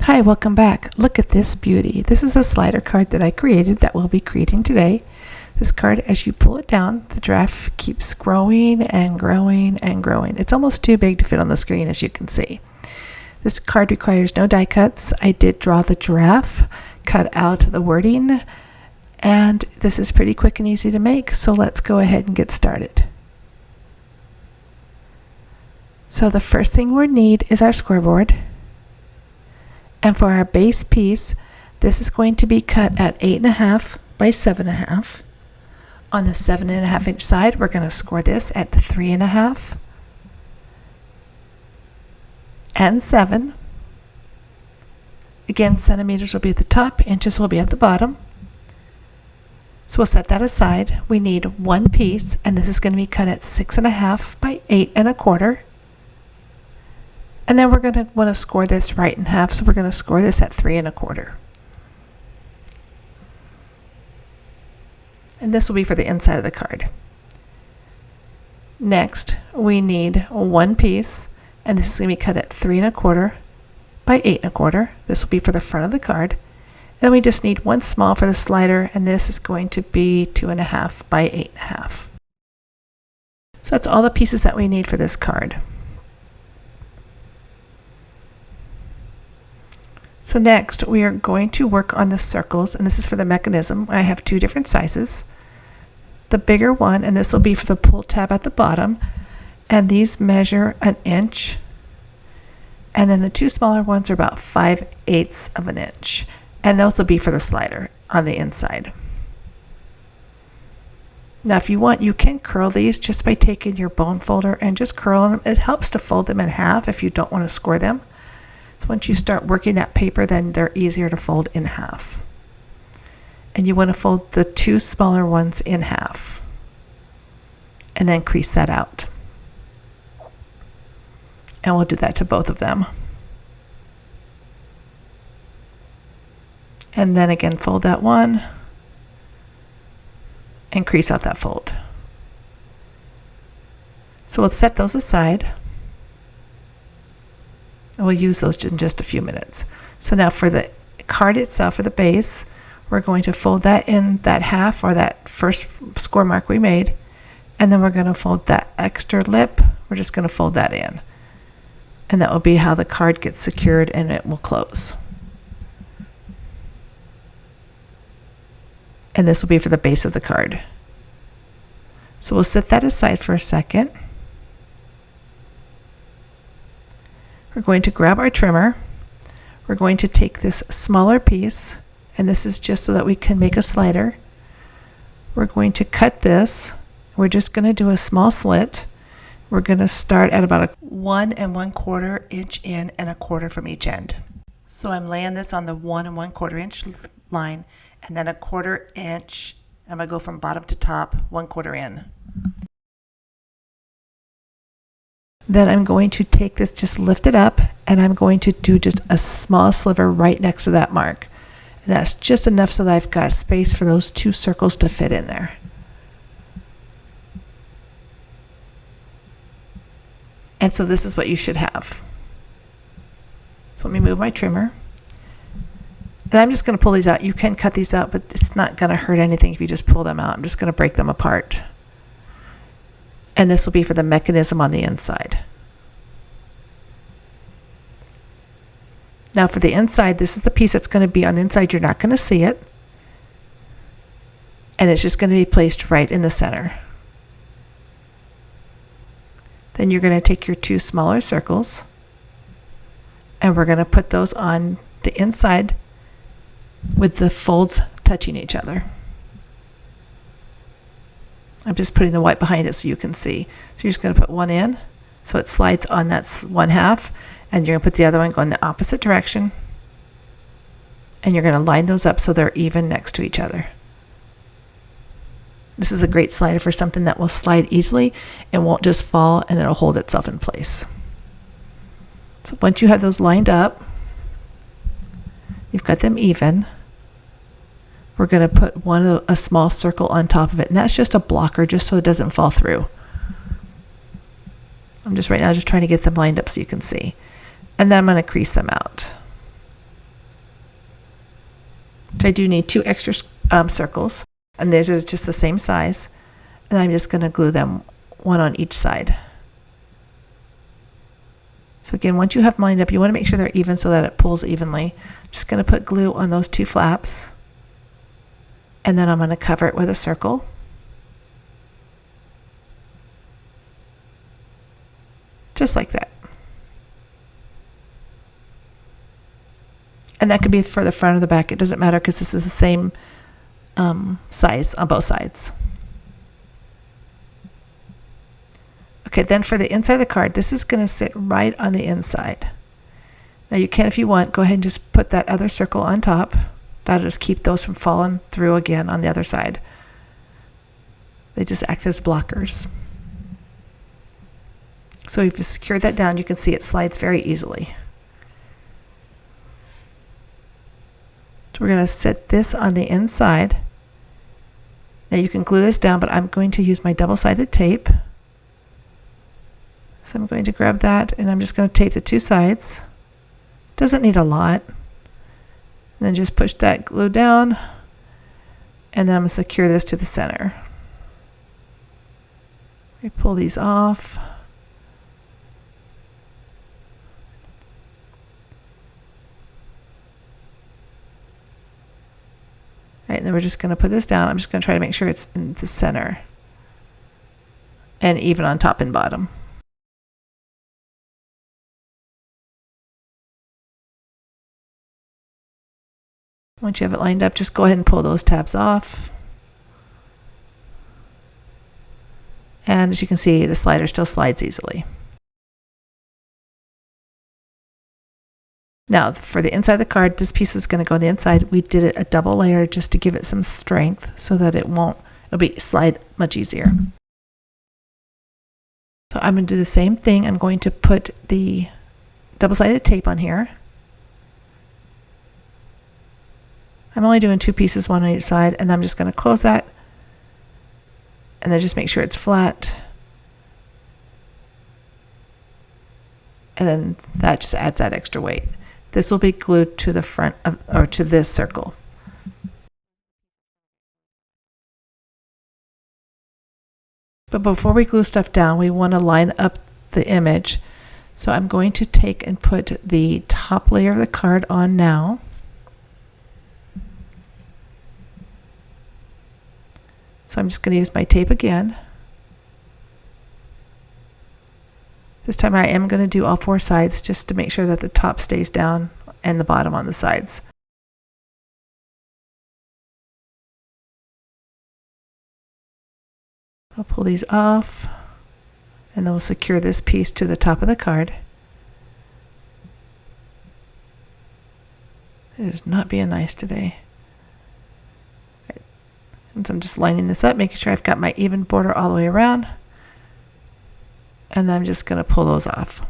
Hi, welcome back. Look at this beauty. This is a slider card that I created that we'll be creating today. This card, as you pull it down, the giraffe keeps growing and growing and growing. It's almost too big to fit on the screen, as you can see. This card requires no die cuts. I did draw the giraffe, cut out the wording, and this is pretty quick and easy to make, so let's go ahead and get started. So the first thing we'll need is our scoreboard. And for our base piece, this is going to be cut at 8.5 by 7.5. On the 7.5 inch side, we're going to score this at 3.5 and 7. Again, centimeters will be at the top, inches will be at the bottom. So we'll set that aside. We need one piece, and this is going to be cut at 6.5 by 8.25. And then we're going to want to score this right in half, so we're going to score this at 3.25. And this will be for the inside of the card. Next, we need one piece, and this is going to be cut at 3.25 by 8.25. This will be for the front of the card. Then we just need one small for the slider, and this is going to be 2.5 by 8.5. So that's all the pieces that we need for this card. So next, we are going to work on the circles, and this is for the mechanism. I have two different sizes. The bigger one, and this will be for the pull tab at the bottom, and these measure 1 inch. And then the two smaller ones are about 5/8 of an inch, and those will be for the slider on the inside. Now, if you want, you can curl these just by taking your bone folder and just curl them. It helps to fold them in half if you don't want to score them. So once you start working that paper, then they're easier to fold in half. And you want to fold the two smaller ones in half and then crease that out. And we'll do that to both of them. And then again, fold that one and crease out that fold. So we'll set those aside. And we'll use those in just a few minutes. So now for the card itself, for the base, we're going to fold that in that half, or that first score mark we made, and then we're going to fold that extra lip. We're just going to fold that in. And that will be how the card gets secured and it will close. And this will be for the base of the card. So we'll set that aside for a second. We're going to grab our trimmer. We're going to take this smaller piece, and this is just so that we can make a slider. We're going to cut this. We're just going to do a small slit. We're going to start at about a 1 1/4 inch in and 1/4 from each end. So I'm laying this on the 1 1/4 inch line, and then 1/4 inch. I'm going to go from bottom to top, 1/4 in. Then I'm going to take this, just lift it up, and I'm going to do just a small sliver right next to that mark. And that's just enough so that I've got space for those two circles to fit in there. And so this is what you should have. So let me move my trimmer. And I'm just going to pull these out. You can cut these out, but it's not going to hurt anything if you just pull them out. I'm just going to break them apart. And this will be for the mechanism on the inside. Now for the inside, this is the piece that's going to be on the inside. You're not going to see it. And it's just going to be placed right in the center. Then you're going to take your two smaller circles, and we're going to put those on the inside with the folds touching each other. I'm just putting the white behind it so you can see. So you're just going to put one in, so it slides on that 1/2, and you're going to put the other one going the opposite direction, and you're going to line those up so they're even next to each other. This is a great slider for something that will slide easily and won't just fall, and it'll hold itself in place. So once you have those lined up, you've got them even, we're going to put a small circle on top of it, and that's just a blocker just so it doesn't fall through. I'm just right now just trying to get them lined up so you can see. And then I'm going to crease them out. which I do need 2 extra circles, and these are just the same size, and I'm just going to glue them one on each side. So again, once you have them lined up, you want to make sure they're even so that it pulls evenly. I'm just going to put glue on those 2 flaps, and then I'm going to cover it with a circle. Just like that. And that could be for the front or the back. It doesn't matter because this is the same size on both sides. Okay, then for the inside of the card, this is going to sit right on the inside. Now you can, if you want, go ahead and just put that other circle on top. That'll just keep those from falling through again on the other side. They just act as blockers. So if you secure that down, you can see it slides very easily. So we're going to set this on the inside. Now you can glue this down, but I'm going to use my double-sided tape. So I'm going to grab that, and I'm just going to tape the 2 sides. Doesn't need a lot. And then just push that glue down, and then I'm going to secure this to the center. We pull these off. Right, and then we're just going to put this down. I'm just going to try to make sure it's in the center and even on top and bottom. Once you have it lined up, just go ahead and pull those tabs off. And as you can see, the slider still slides easily. Now, for the inside of the card, this piece is going to go on the inside. We did it a double layer just to give it some strength so that it'll slide much easier. So I'm going to do the same thing. I'm going to put the double-sided tape on here. I'm only doing 2 pieces, one on each side, and I'm just going to close that and then just make sure it's flat. And then that just adds that extra weight. This will be glued to the front of, or to this circle. But before we glue stuff down, we want to line up the image. So I'm going to take and put the top layer of the card on now. So I'm just going to use my tape again. This time I am going to do all 4 sides just to make sure that the top stays down and the bottom on the sides. I'll pull these off, and then we'll secure this piece to the top of the card. It is not being nice today. And so I'm just lining this up, making sure I've got my even border all the way around. And then I'm just going to pull those off.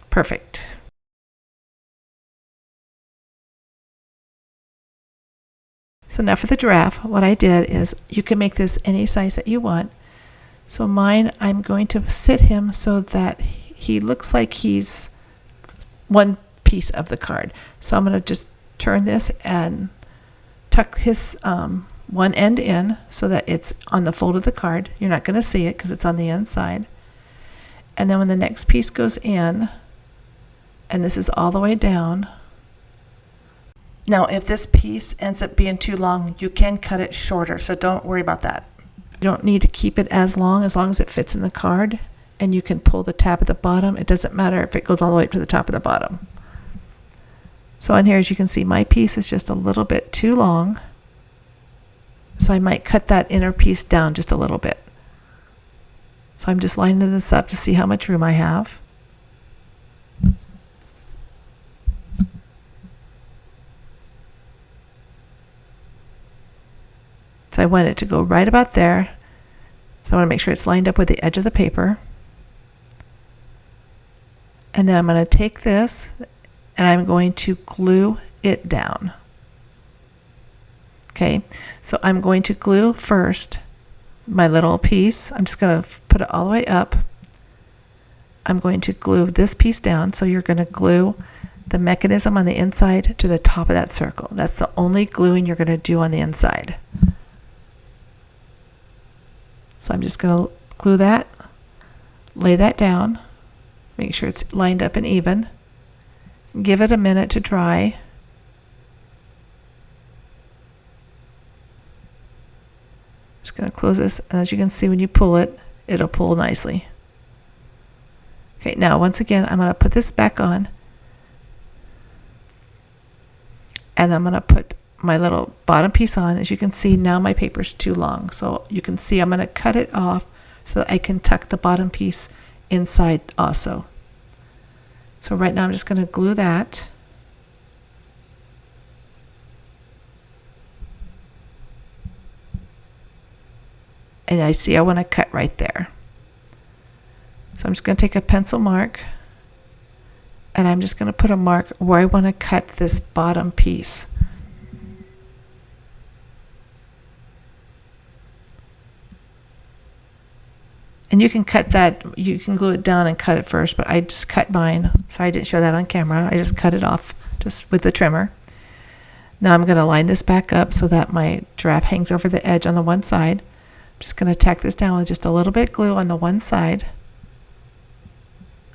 Perfect. So now for the giraffe, what I did is you can make this any size that you want. So mine, I'm going to sit him so that he looks like he's one piece of the card. So I'm going to just turn this and tuck his one end in so that it's on the fold of the card. You're not going to see it because it's on the inside. And then when the next piece goes in, and this is all the way down. Now, if this piece ends up being too long, you can cut it shorter, so don't worry about that. You don't need to keep it as long as it fits in the card, and you can pull the tab at the bottom. It doesn't matter if it goes all the way to the top or the bottom. So on here, as you can see, my piece is just a little bit too long, so I might cut that inner piece down just a little bit. So I'm just lining this up to see how much room I have. So I want it to go right about there. So I want to make sure it's lined up with the edge of the paper. And then I'm going to take this and I'm going to glue it down. Okay, so I'm going to glue first my little piece. I'm just going to put it all the way up. I'm going to glue this piece down. So you're going to glue the mechanism on the inside to the top of that circle. That's the only gluing you're going to do on the inside. So I'm just going to glue that, lay that down, make sure it's lined up and even, give it a minute to dry. Just going to close this, and as you can see, when you pull it, it'll pull nicely. Okay, now once again, I'm going to put this back on, and I'm going to put my little bottom piece on. As you can see, now my paper's too long, so you can see I'm going to cut it off so that I can tuck the bottom piece inside also. So right now I'm just going to glue that. And I see I want to cut right there. So I'm just going to take a pencil mark, and I'm just going to put a mark where I want to cut this bottom piece. And you can cut that, you can glue it down and cut it first, but I just cut mine. Sorry I didn't show that on camera. I just cut it off just with the trimmer. Now I'm going to line this back up so that my giraffe hangs over the edge on the one side. I'm just going to tack this down with just a little bit of glue on the one side.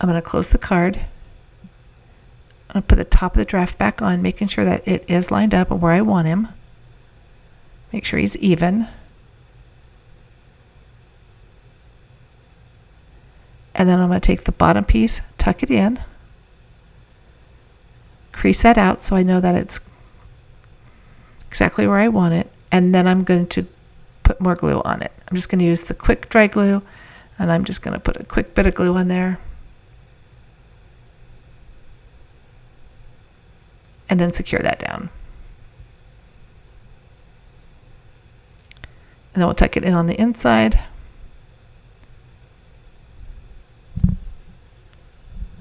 I'm going to close the card. I'm going to put the top of the giraffe back on, making sure that it is lined up where I want him. Make sure he's even. And then I'm going to take the bottom piece, tuck it in, crease that out so I know that it's exactly where I want it, and then I'm going to put more glue on it. I'm just going to use the quick dry glue, and I'm just going to put a quick bit of glue on there, and then secure that down. And then we'll tuck it in on the inside.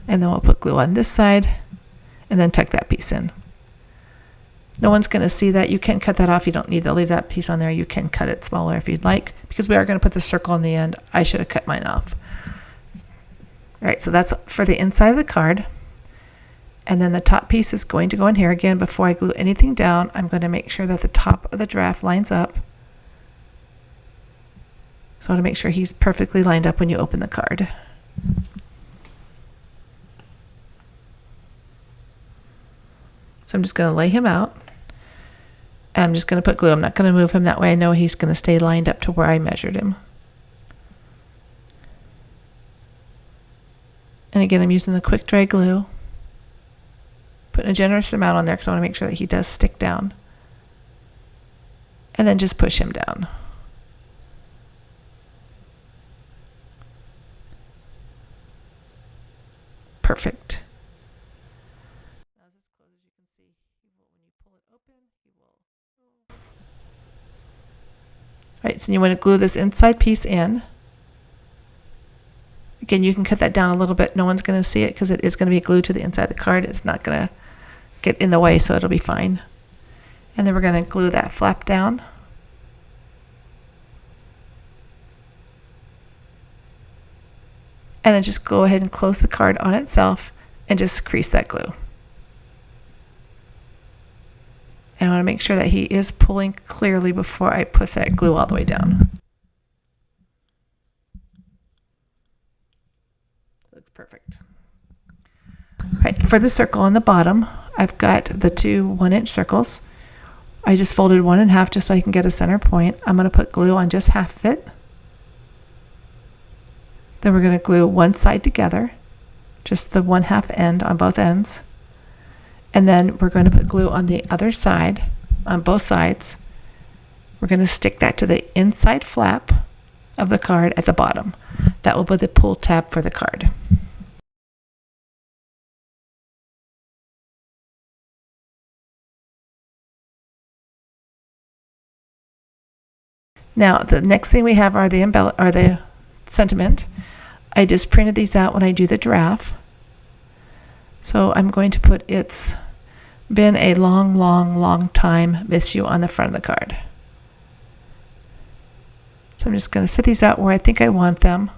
And then we'll put glue on this side and then tuck that piece in. No one's going to see that. You can cut that off. You don't need to leave that piece on there. You can cut it smaller if you'd like, because we are going to put the circle on the end. I should have cut mine off. All right, so that's for the inside of the card. And then the top piece is going to go in here. Again, before I glue anything down, I'm going to make sure that the top of the giraffe lines up. So I want to make sure he's perfectly lined up when you open the card. So I'm just going to lay him out, and I'm just going to put glue. I'm not going to move him. That way I know he's going to stay lined up to where I measured him. And again, I'm using the quick dry glue, putting a generous amount on there because I want to make sure that he does stick down. And then just push him down. Perfect. Right, so you want to glue this inside piece in. Again, you can cut that down a little bit. No one's going to see it because it is going to be glued to the inside of the card. It's not going to get in the way, so it'll be fine. And then we're going to glue that flap down. And then just go ahead and close the card on itself and just crease that glue. And I want to make sure that he is pulling clearly before I push that glue all the way down. Looks perfect. All right, for the circle on the bottom, I've got the two 1-inch circles. I just folded one in half just so I can get a center point. I'm going to put glue on just half of it. Then we're going to glue one side together, just the 1/2 end on both ends. And then we're going to put glue on the other side, on both sides. We're going to stick that to the inside flap of the card at the bottom. That will be the pull tab for the card. Now, the next thing we have are the sentiment. I just printed these out when I do the giraffe. So I'm going to put "It's been a long, long, long time, miss you" on the front of the card. So I'm just going to set these out where I think I want them.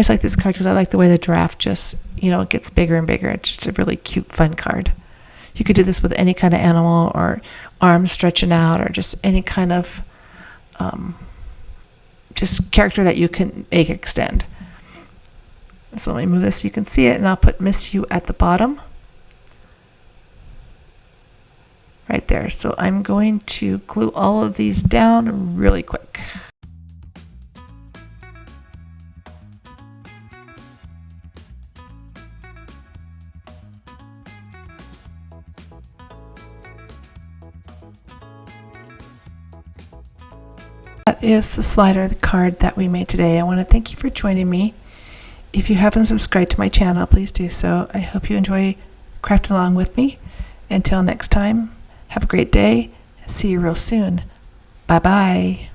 just like this card because I like the way the giraffe just, it gets bigger and bigger. It's just a really cute, fun card. You could do this with any kind of animal or arms stretching out or just any kind of just character that you can make extend. So let me move this so you can see it, and I'll put Miss You at the bottom. Right there. So I'm going to glue all of these down really quick. That is the slider, the card that we made today. I want to thank you for joining me. If you haven't subscribed to my channel, please do so. I hope you enjoy crafting along with me. Until next time, have a great day. See you real soon. Bye-bye.